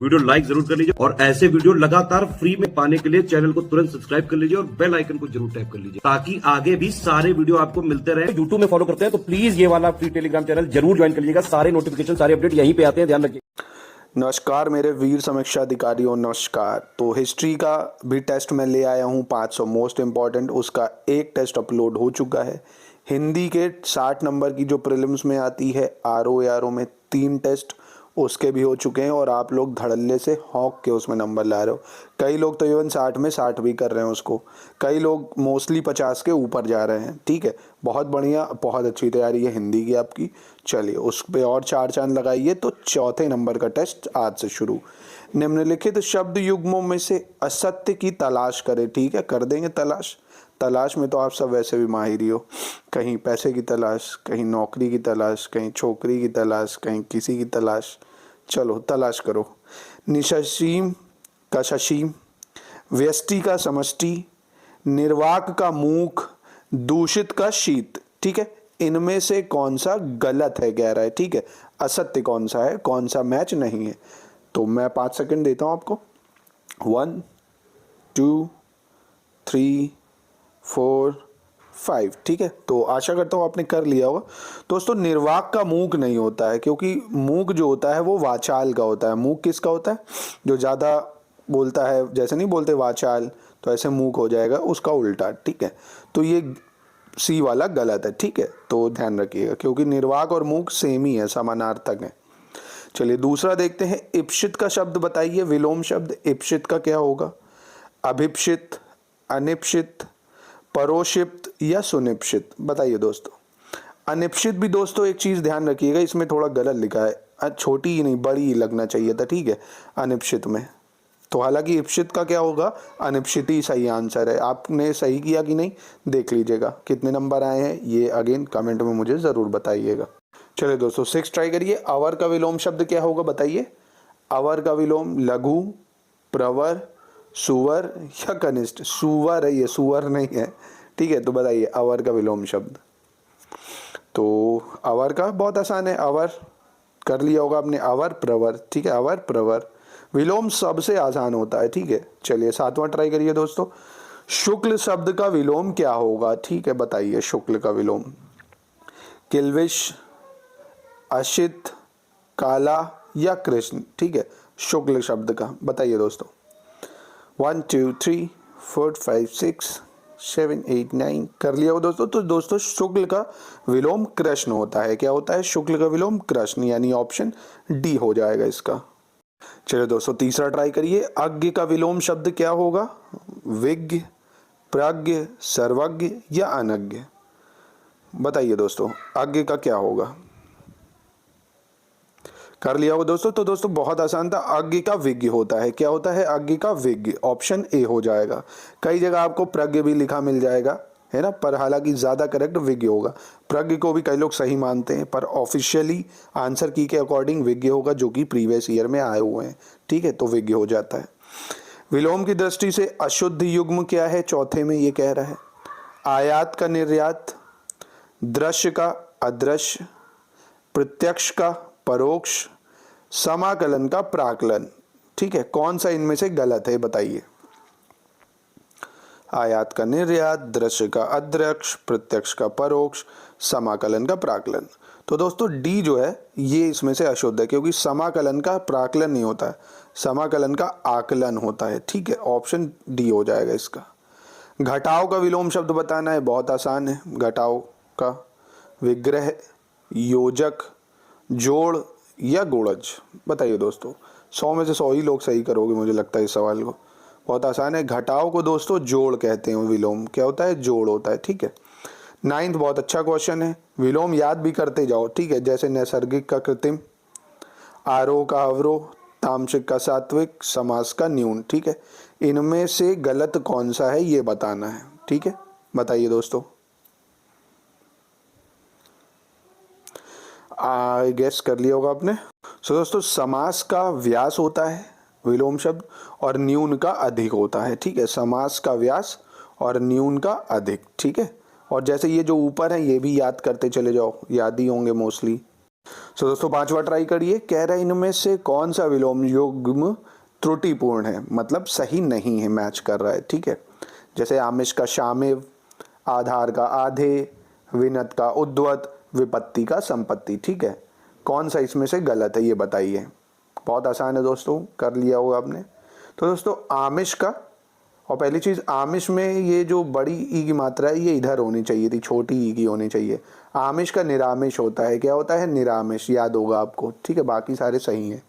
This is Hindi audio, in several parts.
वीडियो लाइक जरूर कर लीजिए और ऐसे वीडियो लगातार फ्री में पाने के लिए चैनल को तुरंत सब्सक्राइब कर लीजिए और बेल आइकन को जरूर टैप कर लीजिए ताकि आगे भी सारे वीडियो आपको मिलते रहे। यूट्यूब में फॉलो करते हैं तो प्लीज ये वाला फ्री टेलीग्राम चैनल जरूर ज्वाइन कर लीजिएगा। सारे नोटिफिकेशन सारे अपडेट यहीं पे आते हैं, ध्यान रखिए। नमस्कार मेरे वीर समीक्षा अधिकारियों, नमस्कार। तो हिस्ट्री का भी टेस्ट मैं ले आया हूँ 500 मोस्ट इम्पॉर्टेंट, उसका एक टेस्ट अपलोड हो चुका है। हिंदी के 60 नंबर की जो प्रीलिम्स में आती है आरओ में 3 टेस्ट उसके भी हो चुके हैं और आप लोग धड़ल्ले से हॉक के उसमें नंबर ला रहे हो। कई लोग तो इवन 60 में 60 भी कर रहे हैं उसको, कई लोग मोस्टली 50 के ऊपर जा रहे हैं। ठीक है, बहुत बढ़िया, बहुत अच्छी तैयारी है हिंदी की आपकी। चलिए उस पर और 4 चांद लगाइए। तो चौथे नंबर का टेस्ट आज से शुरू। निम्नलिखित शब्द युग्मों में से असत्य की तलाश करें। ठीक है, कर देंगे तलाश। तलाश में तो आप सब वैसे भी माहिर ही हो। कहीं पैसे की तलाश, कहीं नौकरी की तलाश, कहीं छोकरी की तलाश, कहीं किसी की तलाश। चलो तलाश करो। निशसीम का शशीम, व्यष्टि का समष्टि, निर्वाक का मूक, दूषित का शीत। ठीक है, इनमें से कौन सा गलत है कह रहा है। ठीक है, असत्य कौन सा है, कौन सा मैच नहीं है। तो मैं 5 सेकंड देता हूं आपको। 1 2 3 4 5। ठीक है, तो आशा करता हूँ आपने कर लिया होगा। दोस्तों निर्वाक का मूक नहीं होता है, क्योंकि मूक जो होता है वो वाचाल का होता है। मूक किसका होता है? जो ज़्यादा बोलता है, जैसे नहीं बोलते वाचाल, तो ऐसे मूक हो जाएगा, उसका उल्टा। ठीक है, तो ये सी वाला गलत है। ठीक है, तो ध्यान रखिएगा, क्योंकि निर्वाक और मूक सेम ही है, समानार्थक है। चलिए दूसरा देखते हैं। इप्सित का शब्द बताइए, विलोम शब्द इप्सित का क्या होगा? अभिप्सित, अनिप्सित, परोक्षिप्त या सुनिप्सित? बताइए दोस्तों। अनिप्सित भी दोस्तों एक चीज ध्यान रखिएगा, इसमें थोड़ा गलत लिखा है, छोटी ही नहीं बड़ी ही लगना चाहिए था। ठीक है, अनिप्सित में तो हालांकि इप्सित का क्या होगा, अनिप्सित ही सही आंसर है। आपने सही किया कि नहीं देख लीजिएगा। कितने नंबर आए हैं ये अगेन कमेंट में मुझे जरूर बताइएगा। चलिए दोस्तों 6 ट्राई करिए। अवर का विलोम शब्द क्या होगा बताइए। अवर का विलोम लघु, प्रवर, सुवर या कनिष्ठ? सुवर है ये, सुवर नहीं है। ठीक है, तो बताइए अवर का विलोम शब्द। तो अवर का बहुत आसान है, अवर कर लिया होगा आपने, अवर प्रवर। ठीक है, अवर प्रवर विलोम सबसे आसान होता है। ठीक है, चलिए 7वां ट्राई करिए दोस्तों। शुक्ल शब्द का विलोम क्या होगा? ठीक है, बताइए शुक्ल का विलोम। किल्विश, अशित, काला या कृष्ण? ठीक है, शुक्ल शब्द का बताइए दोस्तों। 1 2 3 4 5 6 7 8 9 कर लिया हो दोस्तों। तो दोस्तों शुक्ल का विलोम कृष्ण होता है। क्या होता है? शुक्ल का विलोम कृष्ण, यानी ऑप्शन डी हो जाएगा इसका। चलिए दोस्तों तीसरा ट्राई करिए। अज्ञ का विलोम शब्द क्या होगा? विज्ञ, प्राज्ञ, सर्वज्ञ या अनज्ञ? बताइए दोस्तों अज्ञ का क्या होगा। कर लिया हो दोस्तों। तो दोस्तों बहुत आसान था, अज्ञ का विज्ञ होता है। क्या होता है? अज्ञ का विज्ञ, ऑप्शन ए हो जाएगा। कई जगह आपको प्रज्ञ भी लिखा मिल जाएगा, है ना, पर हालांकि ज्यादा करेक्ट विज्ञ होगा। प्रज्ञ को भी कई लोग सही मानते हैं, पर ऑफिशियली आंसर की के अकॉर्डिंग विज्ञ होगा, जो कि प्रीवियस ईयर में आए हुए हैं। ठीक है, तो विज्ञ हो जाता है। विलोम की दृष्टि से अशुद्ध युग्म क्या है? चौथे में ये कह रहा है। आयात का निर्यात, दृश्य का अदृश्य, प्रत्यक्ष का परोक्ष, समाकलन का प्राकलन। ठीक है, कौन सा इनमें से गलत है बताइए। आयात का निर्यात, दृश्य का अदृश्य, प्रत्यक्ष का परोक्ष, समाकलन का प्राकलन। तो दोस्तों डी जो है ये इसमें से अशुद्ध है, क्योंकि समाकलन का प्राकलन नहीं होता है, समाकलन का आकलन होता है। ठीक है, ऑप्शन डी हो जाएगा इसका। घटाव का विलोम शब्द बताना है, बहुत आसान है। घटाव का विग्रह, योजक, जोड़ या गुणज? बताइए दोस्तों। 100 में से 100 ही लोग सही करोगे मुझे लगता है इस सवाल को। बहुत आसान है। घटाव को दोस्तों जोड़ कहते हैं, विलोम क्या होता है? जोड़ होता है। ठीक है, 9th बहुत अच्छा क्वेश्चन है। विलोम याद भी करते जाओ। ठीक है, जैसे नैसर्गिक का कृत्रिम, आरोह का अवरोह, तामसिक का सात्विक, समास का न्यून। ठीक है, इनमें से गलत कौन सा है ये बताना है। ठीक है, बताइए दोस्तों। गेस कर लिया होगा आपने। सो दोस्तों समास का व्यास होता है विलोम शब्द, और न्यून का अधिक होता है। ठीक है, समास का व्यास और न्यून का अधिक। ठीक है, और जैसे ये जो ऊपर है ये भी याद करते चले जाओ, याद ही होंगे मोस्टली। सो दोस्तों पांचवा ट्राई करिए। कह रहा है इनमें से कौन सा विलोम युग्म त्रुटिपूर्ण है, मतलब सही नहीं है, मैच कर रहा है। ठीक है, जैसे आमिष का शामिव, आधार का आधे, विनत का उद्वत, विपत्ति का संपत्ति। ठीक है, कौन सा इसमें से गलत है ये बताइए। बहुत आसान है दोस्तों, कर लिया होगा आपने। तो दोस्तों आमिष का, और पहली चीज़ आमिष में ये जो बड़ी ई की मात्रा है ये इधर होनी चाहिए थी, छोटी ई की होनी चाहिए। आमिष का निरामिष होता है, क्या होता है? निरामिष, याद होगा आपको। ठीक है, बाकी सारे सही हैं।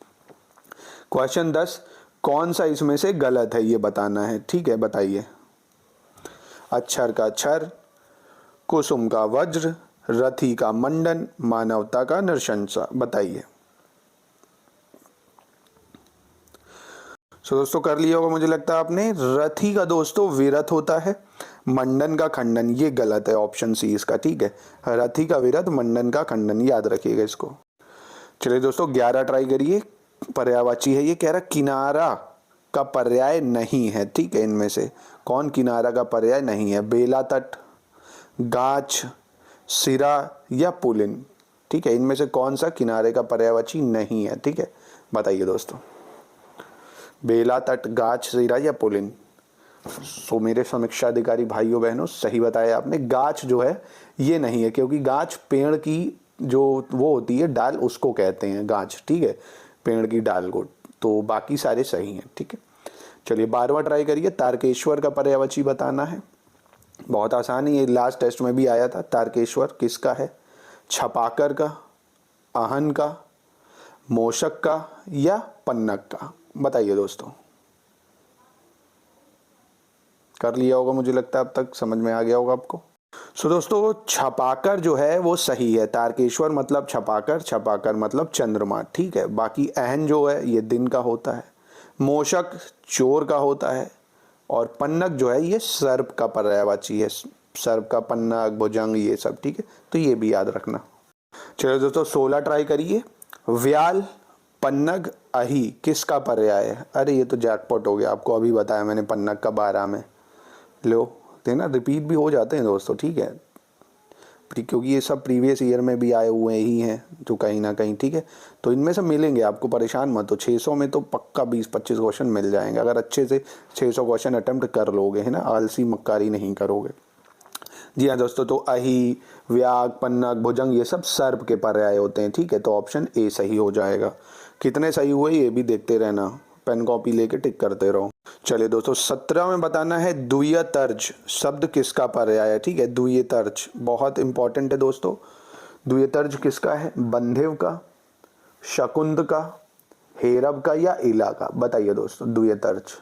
क्वेश्चन 10, कौन सा इसमें से गलत है ये बताना है। ठीक है, बताइए। अक्षर का क्षर, कुसुम का वज्र, रथी का मंडन, मानवता का नृशंसा। बताइए। सो दोस्तों कर लिया होगा मुझे लगता है आपने। रथी का दोस्तों विरत होता है, मंडन का खंडन, ये गलत है, ऑप्शन सी इसका। ठीक है, रथी का विरत, मंडन का खंडन, याद रखिएगा इसको। चलिए दोस्तों 11 ट्राई करिए। पर्यायवाची है ये। कह रहा किनारा का पर्याय नहीं है। ठीक है, इनमें से कौन किनारा का पर्याय नहीं है? बेला तट, गाछ, सिरा या पुलिन। ठीक है, इनमें से कौन सा किनारे का पर्यायवाची नहीं है? ठीक है, बताइए दोस्तों। बेला तट, गाछ, सिरा या पुलिन। सो मेरे समीक्षा अधिकारी भाइयों बहनों सही बताया आपने। गाछ जो है ये नहीं है, क्योंकि गाछ पेड़ की जो वो होती है डाल, उसको कहते हैं गाछ। ठीक है, पेड़ की डाल को। तो बाकी सारे सही हैं। ठीक है, चलिए 12वां ट्राई करिए। तारकेश्वर का पर्यायवाची बताना है। बहुत आसान है, ये लास्ट टेस्ट में भी आया था। तारकेश्वर किसका है? छपाकर का, आहन का, मोशक का या पन्नग का। बताइए दोस्तों। कर लिया होगा मुझे लगता है, अब तक समझ में आ गया होगा आपको। सो दोस्तों छपाकर जो है वो सही है। तारकेश्वर मतलब छपाकर, छपाकर मतलब चंद्रमा। ठीक है, बाकी अहन जो है ये दिन का होता है, मोशक चोर का होता है, और पन्नग जो है ये सर्प का पर्यायवाची है। सर्प का पन्नग, भुजंग, ये सब। ठीक है, तो ये भी याद रखना। चलो दोस्तों 16 ट्राई करिए। व्याल, पन्नग, अही किसका पर्याय है? अरे ये तो जैकपॉट हो गया, आपको अभी बताया मैंने पन्नग का 12 में। लो देना, रिपीट भी हो जाते हैं दोस्तों। ठीक है, क्योंकि ये सब प्रीवियस ईयर में भी आए हुए ही हैं जो कहीं ना कहीं। ठीक है, तो इनमें से मिलेंगे आपको, परेशान मत हो। 600 में तो पक्का 20-25 क्वेश्चन मिल जाएंगे अगर अच्छे से 600 क्वेश्चन अटेम्प्ट कर लोगे, है ना, आलसी मक्कारी नहीं करोगे। जी हाँ दोस्तों, तो अही, व्याग, पन्नग, भुजंग ये सब सर्प के पर्याय होते हैं। ठीक है, तो ऑप्शन ए सही हो जाएगा। कितने सही हुए ये भी देखते रहना, पेन कॉपी लेके टिक करते रहो। चलिए दोस्तों 17 में बताना है द्वितीय तर्ज शब्द किसका पर्याय है। ठीक है, द्वितीय तर्ज बहुत इंपॉर्टेंट है दोस्तों। द्वितीय तर्ज किसका है? बंधेव का, शकुंद का, हेरब का या इला का। बताइए दोस्तों द्वितीय तर्ज।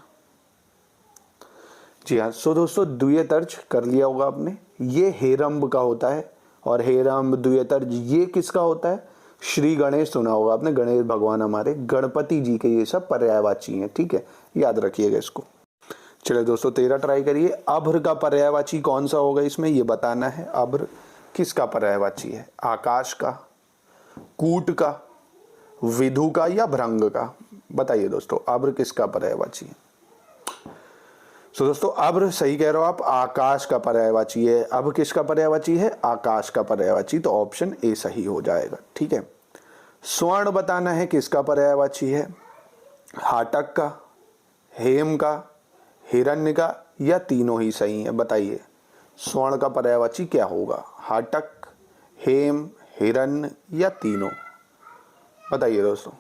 जी हाँ, सो दोस्तों द्वितीय तर्ज कर लिया होगा आपने, ये हेरंब का होता है। और हेरंब, द्वितीय तर्ज ये किसका होता है? श्री गणेश सुना होगा आपने, गणेश भगवान हमारे, गणपति जी के ये सब पर्यायवाची हैं। ठीक है, याद रखिएगा इसको। चलिए दोस्तों 13 ट्राई करिए। अभ्र का पर्यायवाची कौन सा होगा इसमें ये बताना है। अभ्र किसका पर्यायवाची है? आकाश का, कूट का, विधु का या भृंग का। बताइए दोस्तों अभ्र किसका पर्यायवाची है? तो दोस्तों अभ्र सही कह रहे हो आप, आकाश का पर्यायवाची है। अब किसका पर्यायवाची है? आकाश का पर्यायवाची, तो ऑप्शन ए सही हो जाएगा। ठीक है, स्वर्ण बताना है किसका पर्यायवाची है? हाटक का, हेम का, हिरण्य का या तीनों ही सही है। बताइए स्वर्ण का पर्यायवाची क्या होगा? हाटक, हेम, हिरण्य या तीनों। बताइए दोस्तों।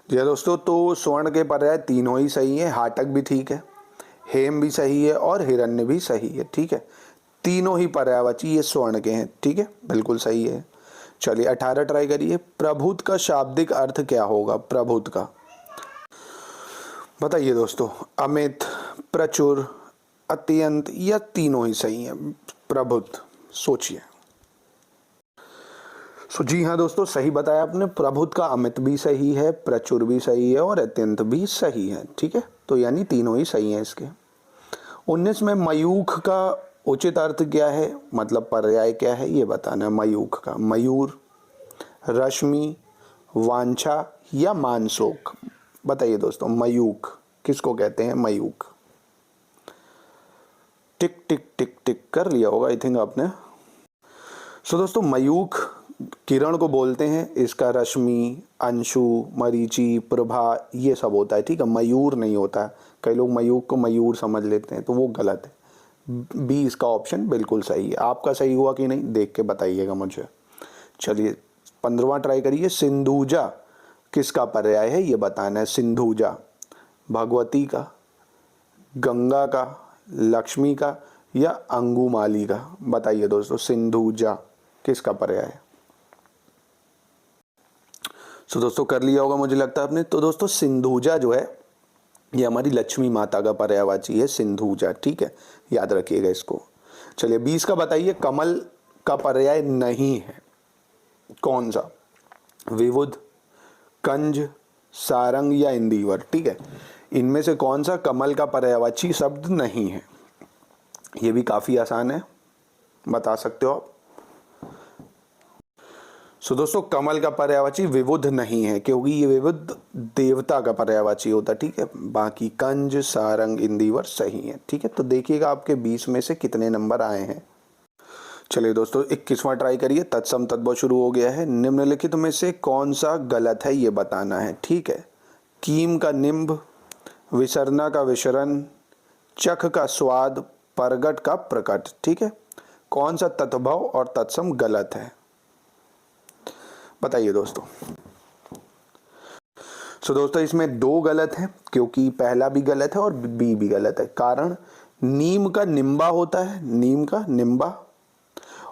जी दोस्तों, तो स्वर्ण के पर्याय तीनों ही सही है। हाटक भी ठीक है, हेम भी सही है और हिरण्य भी सही है। ठीक है, तीनों ही पर्यायवाची ये स्वर्ण के हैं। ठीक है, बिल्कुल सही है। चलिए 18 ट्राई करिए। प्रभुत का शाब्दिक अर्थ क्या होगा? प्रभुत का बताइए दोस्तों। अमित, प्रचुर, अत्यंत या तीनों ही सही है? प्रभुत, सोचिए। जी हाँ दोस्तों, सही बताया आपने। प्रभुत का अमित भी सही है, प्रचुर भी सही है और अत्यंत भी सही है। ठीक है, तो यानी तीनों ही सही हैं इसके। 19 में मयूख का उचित अर्थ क्या है, मतलब पर्याय क्या है ये बताना है। मयूख का मयूर, रश्मि, वांछा या मानसोक। बताइए दोस्तों मयूख किसको कहते हैं? मयूख। टिक टिक टिक टिक कर लिया होगा आई थिंक आपने। दोस्तों मयूख किरण को बोलते हैं, इसका रश्मि, अंशु, मरीचि, प्रभा ये सब होता है, ठीक है। मयूर नहीं होता है, कई लोग मयूर को मयूर समझ लेते हैं, तो वो गलत है। बी इसका ऑप्शन बिल्कुल सही है। आपका सही हुआ कि नहीं देख के बताइएगा मुझे। चलिए 15वां ट्राई करिए। सिंधुजा किसका पर्याय है ये बताना है। सिंधुजा भगवती का, गंगा का, लक्ष्मी का या अंगुमाली का, बताइए दोस्तों। सिंधुजा किसका पर्याय है। तो दोस्तों कर लिया होगा मुझे लगता है आपने। तो दोस्तों सिंधुजा जो है ये हमारी लक्ष्मी माता का पर्यायवाची है, सिंधुजा, ठीक है, याद रखिएगा इसको। चलिए 20 का बताइए। कमल का पर्याय नहीं है, कौन सा। विबुध, कंज, सारंग या इंदिवर, ठीक है। इनमें से कौन सा कमल का पर्यायवाची शब्द नहीं है। ये भी काफी आसान है, बता सकते हो आप। सो दोस्तों कमल का पर्यायवाची विबुध नहीं है, क्योंकि ये विबुध देवता का पर्यायवाची होता है, ठीक है। बाकी कंज, सारंग, इंदिवर सही है, ठीक है। तो देखिएगा आपके 20 में से कितने नंबर आए हैं। चलिए दोस्तों 21वां ट्राई करिए। तत्सम तद्भव शुरू हो गया है। निम्नलिखित में से कौन सा गलत है ये बताना है, ठीक है। कीम का निम्ब, विसरना का विसरण, चख का स्वाद, प्रगट का प्रकट, ठीक है। कौन सा तद्भव और तत्सम गलत है बताइए दोस्तों। सो दोस्तों इसमें दो गलत है, क्योंकि पहला भी गलत है और बी भी गलत है। कारण नीम का निम्बा होता है, नीम का निम्बा,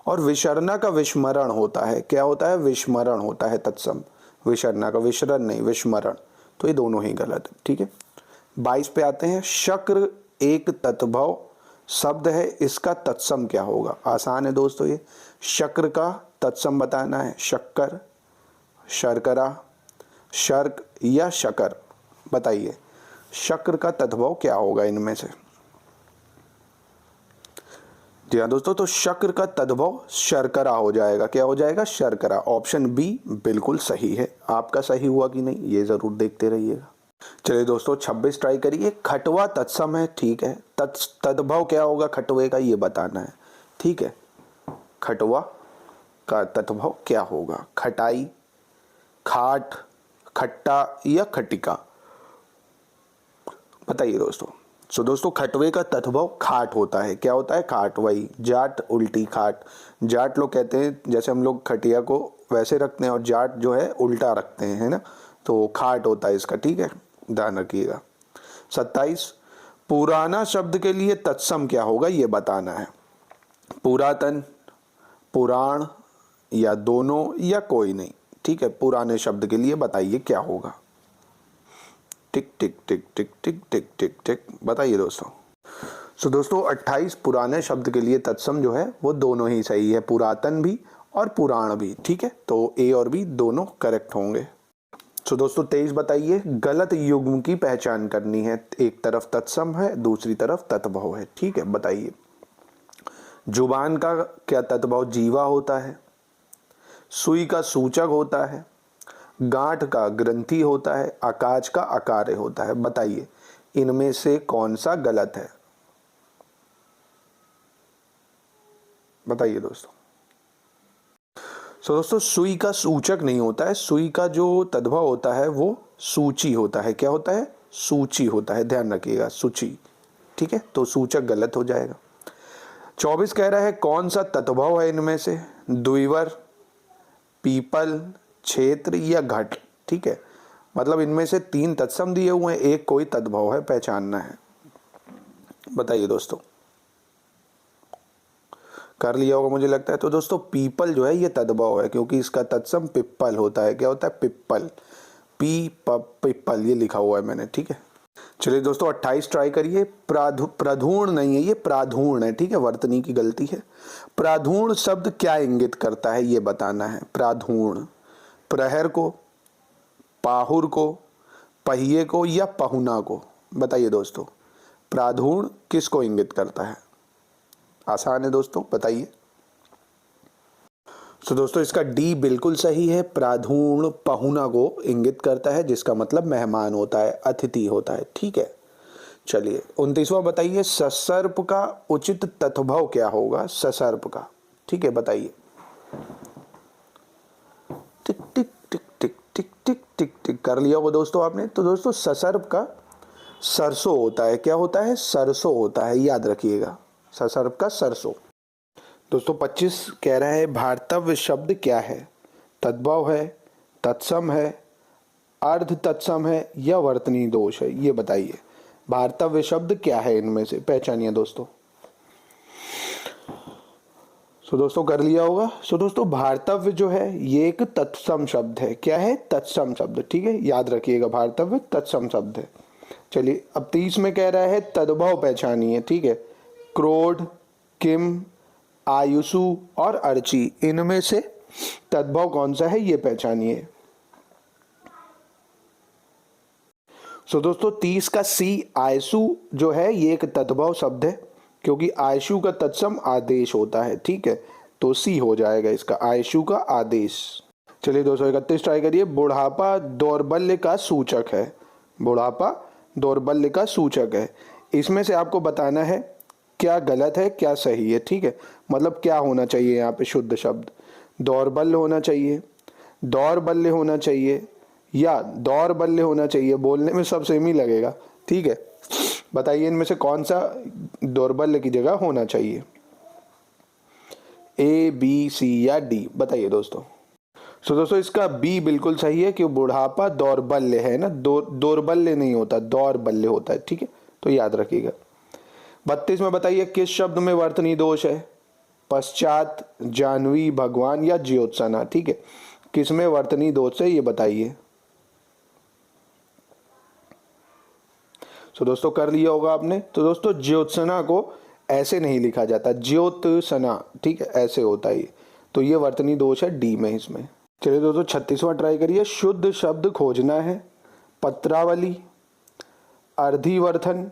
और विसरना का विस्मरण होता है। क्या होता है, विस्मरण होता है तत्सम। विसरना का विसरण नहीं, विस्मरण, तो ये दोनों ही गलत है, ठीक है। 22 पे आते हैं। शक्र एक तद्भव शब्द है, इसका तत्सम क्या होगा। आसान है दोस्तों, ये शक्र का तत्सम बताना है। शक्कर, शर्करा, शर्क या शकर, बताइए शक्र का तद्भव क्या होगा इनमें से। जी हाँ दोस्तों, तो शक्र का तद्भव शर्करा हो जाएगा। क्या हो जाएगा, शर्करा। ऑप्शन बी बिल्कुल सही है। आपका सही हुआ कि नहीं ये जरूर देखते रहिएगा। चलिए दोस्तों 26 ट्राई करिए। खटवा तत्सम है, ठीक है। तद्भव क्या होगा खटवे का ये बताना है, ठीक है। खटवा का तद्भव क्या होगा। खटाई, खाट, खट्टा या खटिका, बताइए दोस्तों। सो दोस्तों खटवे का तद्भव खाट होता है। क्या होता है, खाट। वही जाट उल्टी खाट। जाट लोग कहते हैं, जैसे हम लोग खटिया को वैसे रखते हैं और जाट जो है उल्टा रखते हैं, है ना, तो खाट होता है इसका, ठीक है, ध्यान रखिएगा। 27 पुराना शब्द के लिए तत्सम क्या होगा ये बताना है। पुरातन, पुराण या दोनों या कोई नहीं, ठीक है। पुराने शब्द के लिए बताइए क्या होगा। टिक टिक टिक टिक टिक टिक टिक टिक, बताइए दोस्तों। सो दोस्तों 28 पुराने शब्द के लिए तत्सम जो है वो दोनों ही सही है, पुरातन भी और पुराण भी, ठीक है। तो ए और बी दोनों करेक्ट होंगे। सो दोस्तों 23 बताइए। गलत युग्म की पहचान करनी है। एक तरफ तत्सम है, दूसरी तरफ तद्भव है, ठीक है, बताइए। जुबान का क्या तद्भव जीवा होता है। सुई का सूचक होता है। गांठ का ग्रंथि होता है। आकाश का आकार्य होता है, बताइए इनमें से कौन सा गलत है, बताइए दोस्तों। दोस्तों सुई का सूचक नहीं होता है। सुई का जो तद्भव होता है वो सूची होता है। क्या होता है, सूची होता है, ध्यान रखिएगा, सूची, ठीक है। तो सूचक गलत हो जाएगा। 24 कह रहा है कौन सा तद्भव है इनमें से। द्विवर, पीपल, क्षेत्र या घट, ठीक है। मतलब इनमें से 3 तत्सम दिए हुए हैं, एक कोई तद्भव है, पहचानना है, बताइए दोस्तों। कर लिया होगा मुझे लगता है। तो दोस्तों पीपल जो है ये तद्भव है, क्योंकि इसका तत्सम पिप्पल होता है। क्या होता है, पिप्पल, पिप्पल ये लिखा हुआ है मैंने, ठीक है। चलिए दोस्तों 28 ट्राई करिए। प्राधूर्ण नहीं है, ये प्राधूर्ण है, ठीक है, वर्तनी की गलती है। प्राधूर्ण शब्द क्या इंगित करता है ये बताना है। प्राधूर्ण प्रहर को, पाहुर को, पहिए को या पहुना को, बताइए दोस्तों। प्राधूर्ण किसको इंगित करता है। आसान है दोस्तों, बताइए। तो दोस्तों इसका डी बिल्कुल सही है। प्राधूर्ण पहुना को इंगित करता है, जिसका मतलब मेहमान होता है, अतिथि होता है, ठीक है। चलिए 29वां बताइए। ससर्प का उचित तद्भव क्या होगा। ससर्प का, ठीक है, बताइए। टिक टिक टिक टिक टिक टिक टिक टिक कर लिया होगा दोस्तों आपने। तो दोस्तों ससर्प का सरसों होता है। क्या होता है? सरसों होता है, याद रखिएगा, ससर्प का सरसों। दोस्तों 25 कह रहा है भार्तव्य शब्द क्या है? तद्भव है, तत्सम है, अर्ध तत्सम है या वर्तनी दोष है? ये बताइए भार्तव्य शब्द क्या है, इनमें से पहचानिए दोस्तों। सो दोस्तों कर लिया होगा। सो दोस्तों भार्तव्य जो है ये एक तत्सम शब्द है। क्या है? तत्सम शब्द, ठीक है, याद रखिएगा, भार्तव्य तत्सम शब्द है। चलिए अब 30 में कह रहा है तद्भव पहचानिए, ठीक है। क्रोध, किम, आयुषु और अर्ची, इनमें से तद्भव कौन सा है ये पहचानिए। सो दोस्तों 30 का सी आयसु जो है ये एक तद्भव शब्द है, क्योंकि आयशु का तत्सम आदेश होता है, ठीक है, तो सी हो जाएगा इसका, आयशु का आदेश। चलिए 231 ट्राई करिए। बुढ़ापा दौर्बल्य का सूचक है। बुढ़ापा दौर्बल्य का सूचक है। इसमें से आपको बताना है क्या गलत है क्या सही है, ठीक है। मतलब क्या होना चाहिए यहाँ पे शुद्ध शब्द? दौर्बल्य होना चाहिए, दौर्बल्य होना चाहिए या दौर्बल्य होना चाहिए। बोलने में सब सेम ही लगेगा, ठीक है। बताइए इनमें से कौन सा दौर्बल्य की जगह होना चाहिए? ए, बी, सी या डी? बताइए दोस्तों। सो दोस्तों इसका बी बिल्कुल सही है, क्यों? बुढ़ापा दौर्बल्य है ना, दौर्बल्य नहीं होता, दौर्बल्य होता है, ठीक है, तो याद रखिएगा। 32 में बताइए किस शब्द में वर्तनी दोष है? पश्चात, जानवी, भगवान या ज्योत्सना, ठीक है, किस में वर्तनी दोष है ये बताइए। तो दोस्तों कर लिया होगा आपने। तो दोस्तों ज्योत्सना को ऐसे नहीं लिखा जाता, ज्योत्सना, ठीक है, ऐसे होता है, तो ये वर्तनी दोष है डी में इसमें। चलिए दोस्तों 36वां ट्राई करिए। शुद्ध शब्द खोजना है। पत्रावली, अर्धिवर्धन,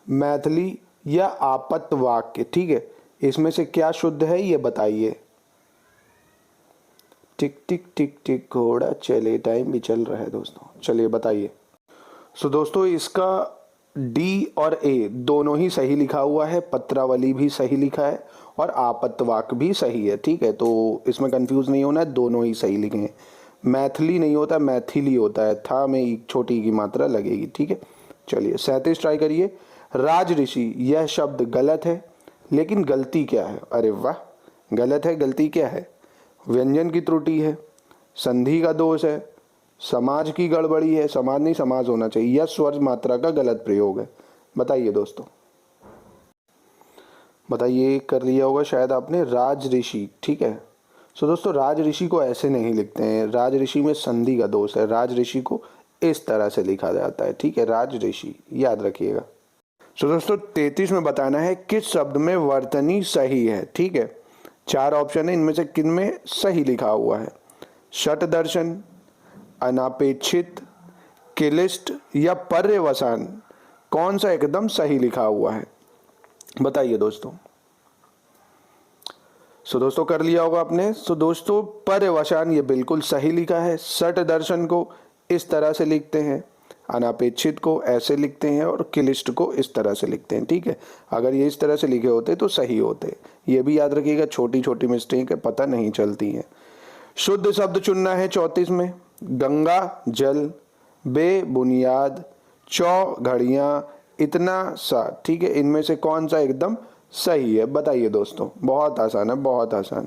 मैथिली या आपत्त वाक्य, ठीक है, इसमें से क्या शुद्ध है ये बताइए। टिक टिक टिक टिक घोड़ा चले, टाइम भी चल रहा है दोस्तों, चलिए बताइए। सो दोस्तों इसका डी और ए दोनों ही सही लिखा हुआ है, पत्रावली भी सही लिखा है और आपत्तवाक भी सही है, ठीक है, तो इसमें कंफ्यूज नहीं होना है, दोनों ही सही लिखे हैं। मैथिली नहीं होता, मैथिली होता है, था में एक छोटी की मात्रा लगेगी, ठीक है। चलिए 37 ट्राई करिए। राज ऋषि, यह शब्द गलत है, लेकिन गलती क्या है? अरे वाह, गलत है, गलती क्या है? व्यंजन की त्रुटि है, संधि का दोष है, समाज की गड़बड़ी है, समाज नहीं समाज होना चाहिए, या स्वर मात्रा का गलत प्रयोग है। बताइए दोस्तों, बताइए। कर लिया होगा शायद आपने राज ऋषि, ठीक है। सो दोस्तों राज ऋषि को ऐसे नहीं लिखते हैं, राज ऋषि में संधि का दोष है, राज ऋषि को इस तरह से लिखा जाता है, ठीक है, राज ऋषि, याद रखिएगा। सो दोस्तों 33 में बताना है किस शब्द में वर्तनी सही है, ठीक है। 4 ऑप्शन है, इनमें से किन में सही लिखा हुआ है? शट दर्शन, अनापेक्षित, क्लिष्ट या पर्यवसान, कौन सा एकदम सही लिखा हुआ है बताइए दोस्तों। सो दोस्तों कर लिया होगा आपने। सो दोस्तों पर्यवसान ये बिल्कुल सही लिखा है। शट दर्शन को इस तरह से लिखते हैं, अनापेक्षित को ऐसे लिखते हैं और क्लिष्ट को इस तरह से लिखते हैं, ठीक है। अगर ये इस तरह से लिखे होते तो सही होते। ये भी याद रखिएगा, छोटी छोटी मिस्टेक है, पता नहीं चलती है। शुद्ध शब्द चुनना है 34 में। गंगा जल, बेबुनियाद, 100 घड़ियां, इतना सा, ठीक है, इनमें से कौन सा एकदम सही है बताइए दोस्तों। बहुत आसान है, बहुत आसान।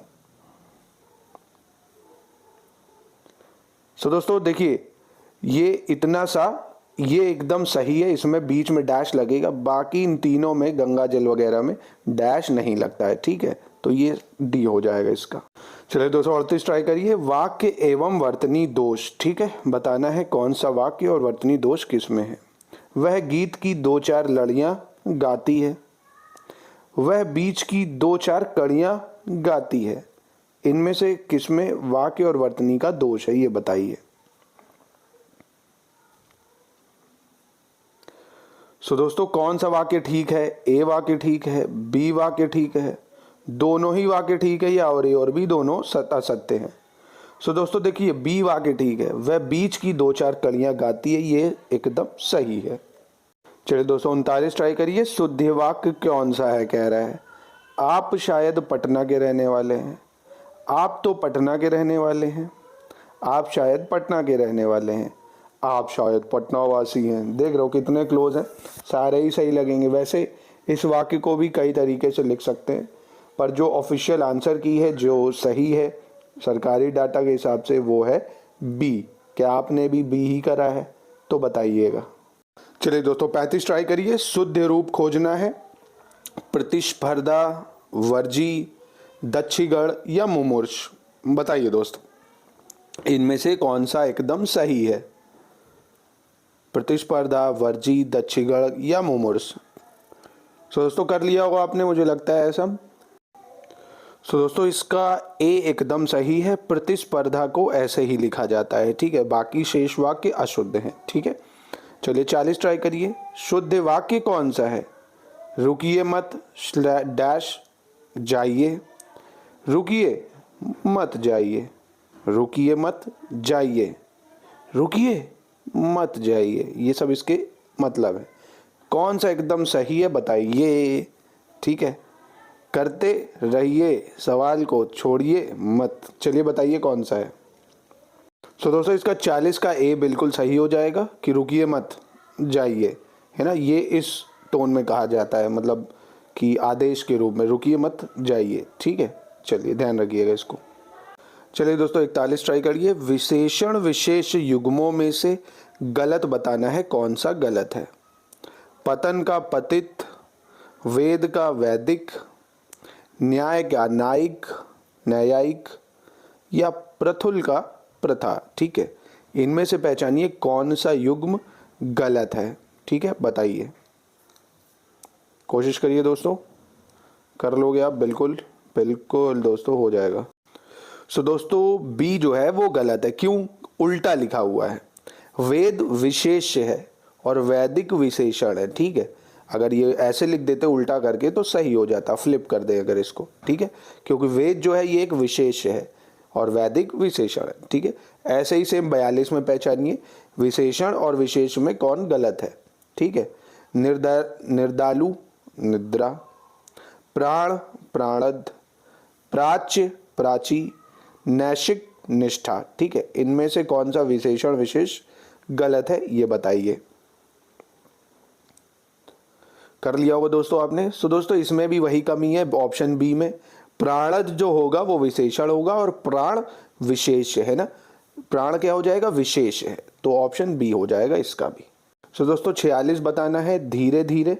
सो दोस्तों देखिए, ये इतना सा ये एकदम सही है, इसमें बीच में डैश लगेगा, बाकी इन तीनों में गंगा जल वगैरह में डैश नहीं लगता है, ठीक है, तो ये डी हो जाएगा इसका। चलिए 238 ट्राई करिए। वाक्य एवं वर्तनी दोष, ठीक है, बताना है कौन सा वाक्य और वर्तनी दोष किसमें है। वह गीत की 2-4 लड़ियां गाती है, वह बीच की 2-4 कड़ियां गाती है, इनमें से किसमें वाक्य और वर्तनी का दोष है ये बताइए। सो दोस्तों कौन सा वाक्य ठीक है? ए वाक्य ठीक है, बी वाक्य ठीक है, दोनों ही वाक्य ठीक है, या और ए और बी दोनों असत्य हैं। सो दोस्तों देखिए बी वाक्य ठीक है, वह बीच की 2-4 कड़ियां गाती है, ये एकदम सही है। चलिए 239 ट्राई करिए। शुद्ध वाक्य कौन सा है कह रहा है। आप शायद पटना के रहने वाले हैं, आप तो पटना के रहने वाले हैं, आप शायद पटना के रहने वाले हैं, आप शायद पटना वासी हैं। देख रहे हो कितने क्लोज हैं, सारे ही सही लगेंगे। वैसे इस वाक्य को भी कई तरीके से लिख सकते हैं, पर जो ऑफिशियल आंसर की है, जो सही है सरकारी डाटा के हिसाब से, वो है बी। क्या आपने भी बी ही करा है? तो बताइएगा। चलिए दोस्तों 35 ट्राई करिए। शुद्ध रूप खोजना है। प्रतिस्पर्धा, वर्जी, दक्षिगढ़ या मुमूर्ष। बताइए दोस्तों इनमें से कौन सा एकदम सही है? प्रतिस्पर्धा, वर्जी, दक्षिगढ़ या मुमूर्ष। सो दोस्तों कर लिया होगा आपने, मुझे लगता है सब। सो दोस्तों इसका ए एकदम सही है। प्रतिस्पर्धा को ऐसे ही लिखा जाता है, ठीक है। बाकी शेष वाक्य अशुद्ध हैं, ठीक है। चलिए 40 ट्राई करिए। शुद्ध वाक्य कौन सा है? रुकिए मत डैश जाइए, रुकिए मत जाइए, रुकिए मत जाइए, रुकिए मत जाइए। ये सब इसके मतलब है। कौन सा एकदम सही है बताइए, ठीक है। करते रहिए, सवाल को छोड़िए मत। चलिए बताइए कौन सा है। सो दोस्तों इसका 40 का ए बिल्कुल सही हो जाएगा कि रुकिए मत जाइए, है ना। ये इस टोन में कहा जाता है, मतलब कि आदेश के रूप में, रुकिए मत जाइए, ठीक है। चलिए ध्यान रखिएगा इसको। चलिए दोस्तों 41 ट्राई करिए। विशेषण विशेष युग्मों में से गलत बताना है, कौन सा गलत है? पतन का पतित, वेद का वैदिक, न्याय का न्यायिक, न्यायिक या प्रथुल का प्रथा, ठीक है। इनमें से पहचानिए कौन सा युग्म गलत है, ठीक है। बताइए, कोशिश करिए दोस्तों, कर लोगे आप, बिल्कुल बिल्कुल दोस्तों हो जाएगा। सो दोस्तों बी जो है वो गलत है। क्यों? उल्टा लिखा हुआ है। वेद विशेष्य है और वैदिक विशेषण है, ठीक है। अगर ये ऐसे लिख देते उल्टा करके तो सही हो जाता, फ्लिप कर दे अगर इसको, ठीक है। क्योंकि वेद जो है ये एक विशेष्य है और वैदिक विशेषण है, ठीक है। ऐसे ही सेम 42 में पहचानिए विशेषण और विशेष में कौन गलत है, ठीक है। निर्दालु निद्रा, प्राण प्राणद, प्राच्य प्राची, नैशिक निष्ठा, ठीक है। इनमें से कौन सा विशेषण विशेष गलत है ये बताइए। कर लिया होगा दोस्तों आपने। सो दोस्तों इसमें भी वही कमी है, ऑप्शन बी में प्राणद जो होगा वो विशेषण होगा और प्राण विशेष है ना। प्राण क्या हो जाएगा? विशेष है, तो ऑप्शन बी हो जाएगा इसका भी। सो दोस्तों 46 बताना है। धीरे धीरे,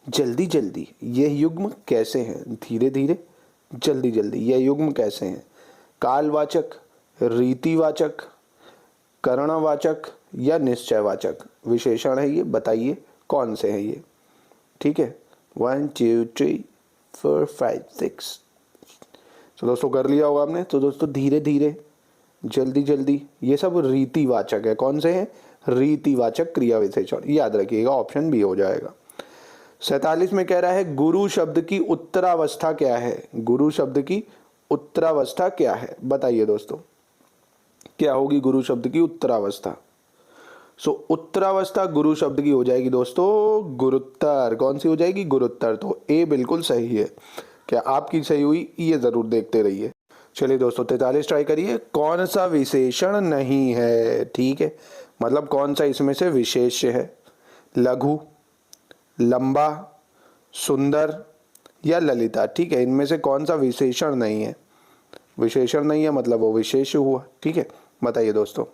जल्दी जल्दी, यह युग्म कैसे हैं? धीरे धीरे, जल्दी जल्दी, यह युग्म कैसे हैं? कालवाचक, रीतिवाचक, करणवाचक या निश्चयवाचक विशेषण है ये, बताइए कौन से हैं ये, ठीक है। 1 2 3 4 5 6। तो दोस्तों कर लिया होगा आपने। तो दोस्तों धीरे धीरे, जल्दी जल्दी, ये सब रीतिवाचक है। कौन से हैं? रीतिवाचक क्रिया विशेषण, याद रखिएगा, ऑप्शन बी हो जाएगा। 47 में कह रहा है गुरु शब्द की उत्तरावस्था क्या है? गुरु शब्द की उत्तरावस्था क्या है? बताइए दोस्तों क्या होगी गुरु शब्द की उत्तरावस्था? सो उत्तरावस्था गुरु शब्द की हो जाएगी दोस्तों गुरुत्तर। कौन सी हो जाएगी? गुरुत्तर। तो ए बिल्कुल सही है। क्या आपकी सही हुई? ये जरूर देखते रहिए। चलिए दोस्तों 43 ट्राई करिए। कौन सा विशेषण नहीं है, ठीक है, मतलब कौन सा इसमें से विशेष्य है? लघु, लंबा, सुंदर या ललिता, ठीक है। इनमें से कौन सा विशेषण नहीं है? विशेषण नहीं है मतलब वो विशेष हुआ, ठीक है। बताइए दोस्तों,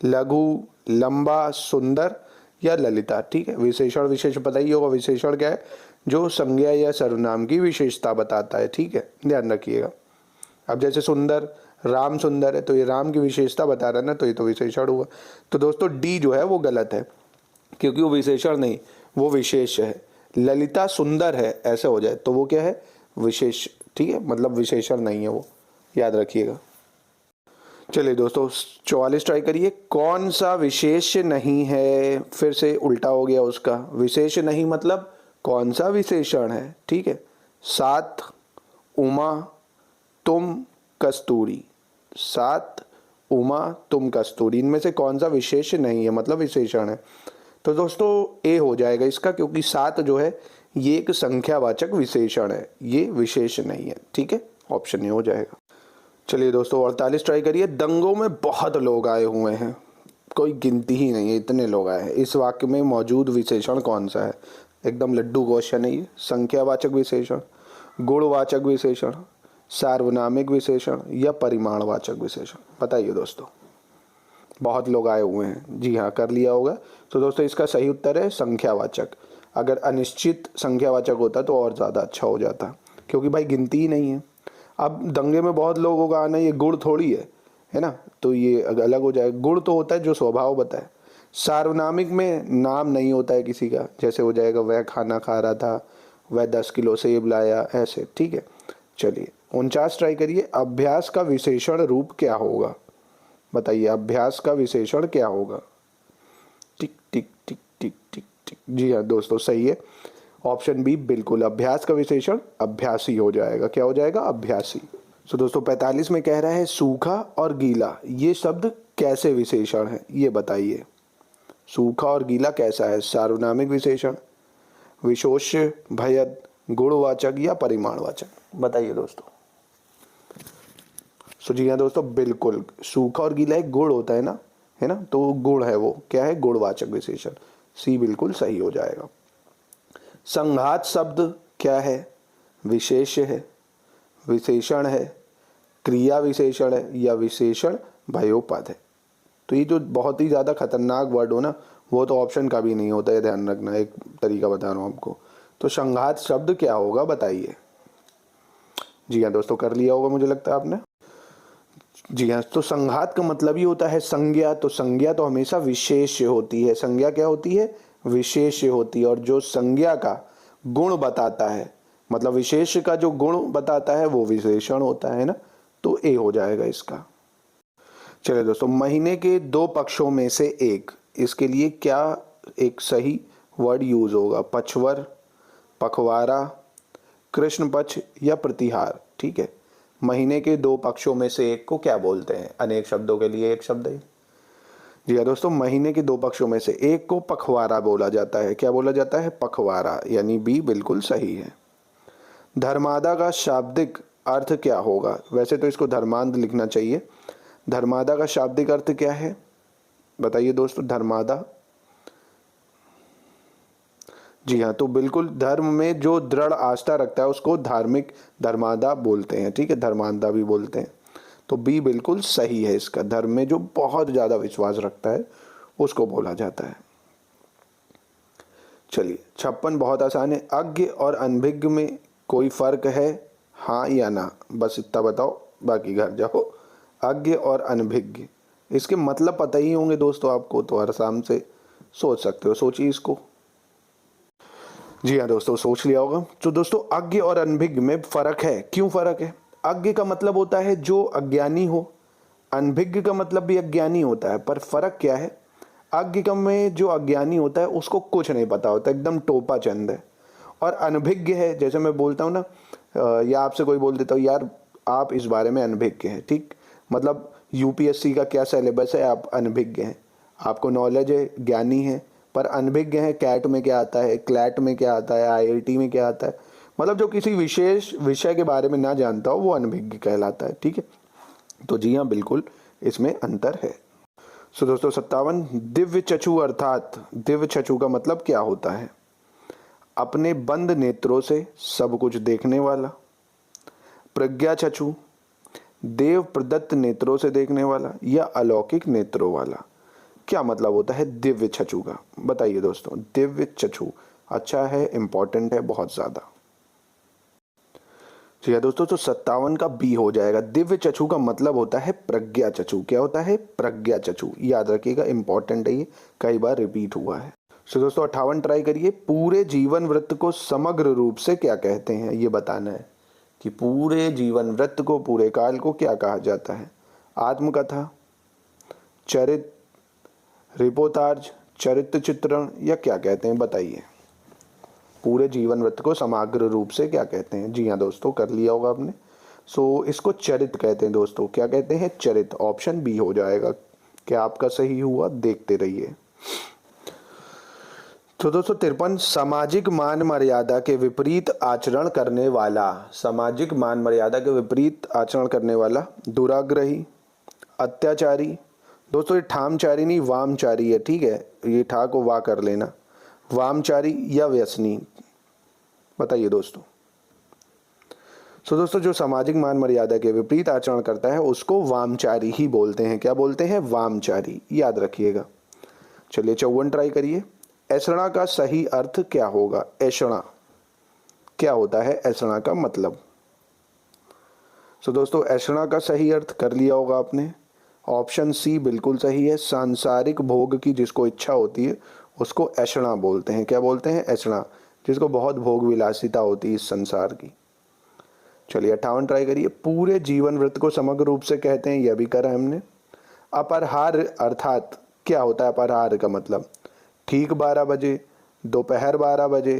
लघु, लंबा, सुंदर या ललिता, ठीक है। विशेषण विशेष बताइए होगा। विशेषण क्या है? जो संज्ञा या सर्वनाम की विशेषता बताता है, ठीक है, ध्यान रखिएगा। अब जैसे सुंदर, राम सुंदर है तो ये राम की विशेषता बता रहा है ना, तो ये तो विशेषण हुआ। तो दोस्तों डी जो है वो गलत है, क्योंकि वो विशेषण नहीं, वो विशेष है। ललिता सुंदर है ऐसे हो जाए तो वो क्या है? विशेष, ठीक है, मतलब विशेषण नहीं है वो, याद रखिएगा। चलिए दोस्तों 44 ट्राई करिए। कौन सा विशेष नहीं है? फिर से उल्टा हो गया उसका। विशेष नहीं मतलब कौन सा विशेषण है, ठीक है। सात, उमा, तुम, कस्तूरी। सात, उमा, तुम, कस्तूरी, इनमें से कौन सा विशेष नहीं है मतलब विशेषण है? तो दोस्तों ए हो जाएगा इसका, क्योंकि सात जो है ये एक संख्यावाचक विशेषण है, ये विशेष नहीं है, ठीक है, ऑप्शन ए हो जाएगा। चलिए दोस्तों 48 ट्राई करिए। दंगों में बहुत लोग आए हुए हैं, कोई गिनती ही नहीं है, इतने लोग आए हैं। इस वाक्य में मौजूद विशेषण कौन सा है? एकदम लड्डू क्वेश्चन है ये। संख्यावाचक विशेषण, गुणवाचक विशेषण, सार्वनामिक विशेषण या परिमाणवाचक विशेषण? बताइए दोस्तों। बहुत लोग आए हुए हैं, जी हाँ कर लिया होगा। तो दोस्तों इसका सही उत्तर है संख्यावाचक। अगर अनिश्चित संख्यावाचक होता तो और ज़्यादा अच्छा हो जाता, क्योंकि भाई गिनती ही नहीं है। अब दंगे में बहुत लोगों का आना ये गुण थोड़ी है ना, तो ये अलग हो जाए। गुण तो होता है जो स्वभाव बताए। सार्वनामिक में नाम नहीं होता है किसी का, जैसे हो जाएगा वह खाना खा रहा था, वह 10 किलो सेब लाया, ऐसे। ठीक है, चलिए 49 ट्राई करिए। अभ्यास का विशेषण रूप क्या होगा? बताइए अभ्यास का विशेषण क्या होगा? टिक टिक टिक टिक टिक टिक। जी हाँ दोस्तों सही है, ऑप्शन बी बिल्कुल। अभ्यास का विशेषण अभ्यासी हो जाएगा। क्या हो जाएगा? अभ्यासी। तो दोस्तों 45 में कह रहा है सूखा और गीला ये शब्द कैसे विशेषण है, ये बताइए। सूखा और गीला कैसा है? सार्वनामिक विशेषण, विशेष्य, भयद, गुणवाचक या परिमाणवाचक? बताइए दोस्तों। सो जी हाँ दोस्तों बिल्कुल, सूखा और गीला एक गुण होता है ना, तो गुण है वो। क्या है? गुणवाचक विशेषण। सी बिल्कुल सही हो जाएगा। संघात शब्द क्या है? विशेष्य है, विशेषण है, क्रिया विशेषण है या विशेषण भयोपद है? तो ये जो बहुत ही ज़्यादा खतरनाक वर्ड हो ना, वो तो ऑप्शन का भी नहीं होता है, ध्यान रखना। एक तरीका बता रहा हूँ आपको। तो संघात शब्द क्या होगा बताइए। जी हाँ दोस्तों कर लिया होगा मुझे लगता है आपने। जी हाँ, तो संघात का मतलब ही होता है संज्ञा। तो संज्ञा तो हमेशा विशेष्य होती है। संज्ञा क्या होती है? विशेष्य होती है। और जो संज्ञा का गुण बताता है, मतलब विशेष्य का जो गुण बताता है वो विशेषण होता है ना, तो ए हो जाएगा इसका। चलिए दोस्तों, महीने के 2 पक्षों में से एक, इसके लिए क्या एक सही वर्ड यूज होगा? पछवर, पखवारा, कृष्ण पक्ष या प्रतिहार? ठीक है, महीने के 2 पक्षों में से एक को क्या बोलते हैं? अनेक शब्दों के लिए एक शब्द है। जी हाँ दोस्तों, महीने के 2 पक्षों में से एक को पखवारा बोला जाता है। क्या बोला जाता है? पखवारा, यानी बी बिल्कुल सही है। धर्मादा का शाब्दिक अर्थ क्या होगा? वैसे तो इसको धर्मांध लिखना चाहिए। धर्मादा का शाब्दिक अर्थ क्या है? बताइए दोस्तों। धर्मादा, जी हाँ, तो बिल्कुल धर्म में जो दृढ़ आस्था रखता है उसको धार्मिक धर्मादा बोलते हैं। ठीक है, धर्मांधा भी बोलते हैं। तो बी बिल्कुल सही है इसका। धर्म में जो बहुत ज़्यादा विश्वास रखता है उसको बोला जाता है। चलिए 56 बहुत आसान है। अज्ञ और अनभिज्ञ में कोई फर्क है? हाँ या ना, बस इतना बताओ, बाकी घर जाओ। अज्ञ और अनभिज्ञ, इसके मतलब पता ही होंगे दोस्तों आपको, तो आराम से सोच सकते हो। सोचिए इसको। जी हाँ दोस्तों सोच लिया होगा। तो दोस्तों अज्ञ और अनभिज्ञ में फर्क है। क्यों फर्क है? अज्ञ का मतलब होता है जो अज्ञानी हो, अनभिज्ञ का मतलब भी अज्ञानी होता है। पर फर्क क्या है? अज्ञ का में जो अज्ञानी होता है उसको कुछ नहीं पता होता, एकदम टोपा चंद है। और अनभिज्ञ है, जैसे मैं बोलता हूँ ना, या आपसे कोई बोल देता हूँ यार आप इस बारे में अनभिज्ञ हैं, ठीक, मतलब यूपीएससी का क्या सिलेबस है, आप अनभिज्ञ हैं। आपको नॉलेज है, ज्ञानी है, पर अनभिज्ञ है कैट में क्या आता है, क्लैट में क्या आता है, आईआईटी में क्या आता है। मतलब जो किसी विशेष विषय के बारे में ना जानता हो वो अनभिज्ञ कहलाता है। ठीक है, तो जी हाँ बिल्कुल इसमें अंतर है। सो दोस्तों 57 दिव्य चक्षु अर्थात दिव्य चक्षु का मतलब क्या होता है? अपने बंद नेत्रों से सब कुछ देखने वाला, प्रज्ञा चक्षु, देव प्रदत्त नेत्रों से देखने वाला या अलौकिक नेत्रों वाला? क्या मतलब होता है दिव्य चक्षु का? बताइए दोस्तों। दिव्य चक्षु अच्छा है, इंपॉर्टेंट है बहुत ज्यादा। ठीक है दोस्तों, तो 57 का बी हो जाएगा। दिव्य चक्षु का मतलब होता है प्रज्ञा चक्षु। क्या होता है? प्रज्ञा चक्षु। याद रखिएगा, इंपॉर्टेंट है ये, कई बार रिपीट हुआ है। तो दोस्तों 58 ट्राई करिए। पूरे जीवन वृत्त को समग्र रूप से क्या कहते हैं, ये बताना है कि पूरे जीवन वृत्त को, पूरे काल को क्या कहा जाता है? आत्मकथा, चरित्र, रिपोर्टाज, चरित्र चित्रण या क्या कहते हैं? बताइए। पूरे जीवन वृत्त को समग्र रूप से क्या कहते हैं? जी हाँ दोस्तों कर लिया होगा आपने। सो इसको चरित्र कहते हैं दोस्तों। क्या कहते हैं? चरित्र। ऑप्शन बी हो जाएगा। क्या आपका सही हुआ? देखते रहिए। तो दोस्तों 53 सामाजिक मान मर्यादा के विपरीत आचरण करने वाला, सामाजिक मान मर्यादा के विपरीत आचरण करने वाला, दुराग्रही, अत्याचारी। दोस्तों ये ठामचारी नहीं वामचारी है, ठीक है, ये ठा को वाह कर लेना, वामचारी या व्यसनी, बताइए दोस्तों। सो दोस्तों जो सामाजिक मान मर्यादा के विपरीत आचरण करता है उसको वामचारी ही बोलते हैं। क्या बोलते हैं? वामचारी, याद रखिएगा। चलिए 54 ट्राई करिए। ऐसड़ा का सही अर्थ क्या होगा? ऐसड़ा क्या होता है? ऐसड़ा का मतलब। सो दोस्तों ऐसड़ा का सही अर्थ कर लिया होगा आपने। ऑप्शन सी बिल्कुल सही है। सांसारिक भोग की जिसको इच्छा होती है उसको ऐसड़ा बोलते हैं। क्या बोलते हैं? ऐसड़ा, जिसको बहुत भोग विलासिता होती है इस संसार की। चलिए 58 ट्राई करिए। पूरे जीवन वृत्त को समग्र रूप से कहते हैं, यह भी करा हमने। अपरहार अर्थात क्या होता है? अपरहार का मतलब ठीक 12 बजे, दोपहर 12 बजे,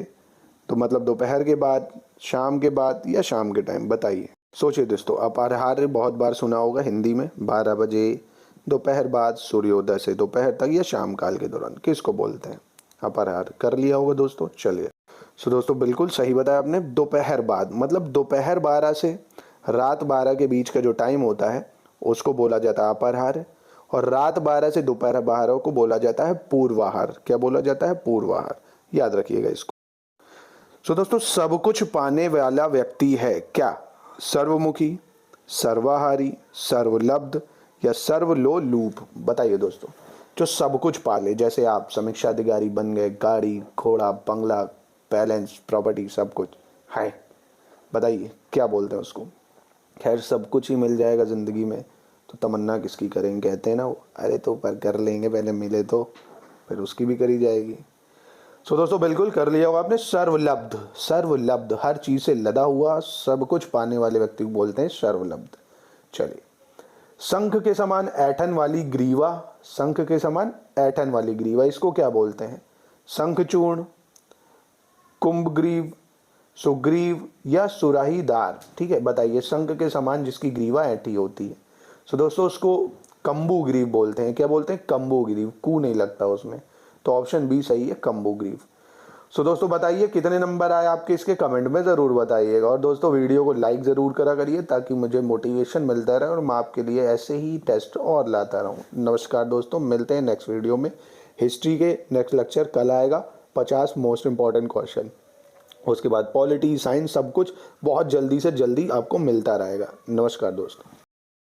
तो मतलब दोपहर के बाद, शाम के बाद या शाम के टाइम, बताइए। सोचिए दोस्तों, अपरहार बहुत बार सुना होगा हिंदी में। 12 बजे, दोपहर बाद, सूर्योदय से दोपहर तक या शाम काल के दौरान किसको बोलते हैं? अपरहार। कर लिया होगा दोस्तों। चलिए सो दोस्तों बिल्कुल सही बताया आपने। दोपहर बाद मतलब दोपहर 12 से रात 12 के बीच का जो टाइम होता है उसको बोला जाता है अपरहार, और रात 12 से दोपहर 12 को बोला जाता है पूर्वाहार। क्या बोला जाता है? पूर्वाहार। याद रखिएगा इसको। सो दोस्तों सब कुछ पाने वाला व्यक्ति है क्या? सर्वमुखी, सर्वाहारी, सर्वलब्ध या सर्वलोलूप, बताइए दोस्तों। जो सब कुछ पाले, जैसे आप समीक्षा अधिकारी बन गए, गाड़ी, घोड़ा, बंगला, बैलेंस, प्रॉपर्टी, सब कुछ है, बताइए क्या बोलते हैं उसको? खैर सब कुछ ही मिल जाएगा ज़िंदगी में तो तमन्ना किसकी करेंगे, कहते हैं ना वो, अरे तो पर कर लेंगे, पहले मिले तो फिर उसकी भी करी जाएगी। सो दोस्तों बिल्कुल कर लिया होगा आपने। सर्वलब्ध, सर्वलब्ध, हर चीज़ से लदा हुआ, सब कुछ पाने वाले व्यक्ति को बोलते हैं सर्वलब्ध। चलिए शंख के समान ऐठन वाली ग्रीवा, शंख के समान ऐठन वाली ग्रीवा, इसको क्या बोलते हैं? शंखचूर्ण, कुंभग्रीव, सुग्रीव या सुराहीदार, ठीक है, बताइए। शंख के समान जिसकी ग्रीवा ऐठी होती है, सो दोस्तों उसको कंबुग्रीव बोलते हैं। क्या बोलते हैं? कंबुग्रीव, कू नहीं लगता उसमें, तो ऑप्शन बी सही है, कंबुग्रीव। सो दोस्तों बताइए कितने नंबर आए आपके इसके, कमेंट में ज़रूर बताइएगा। और दोस्तों वीडियो को लाइक ज़रूर करा करिए ताकि मुझे मोटिवेशन मिलता रहे और मैं आपके लिए ऐसे ही टेस्ट और लाता रहूँ। नमस्कार दोस्तों, मिलते हैं नेक्स्ट वीडियो में। हिस्ट्री के नेक्स्ट लेक्चर कल आएगा, 50 मोस्ट इंपॉर्टेंट क्वेश्चन। उसके बाद पॉलिटी, साइंस, सब कुछ बहुत जल्दी से जल्दी आपको मिलता रहेगा। नमस्कार दोस्तों।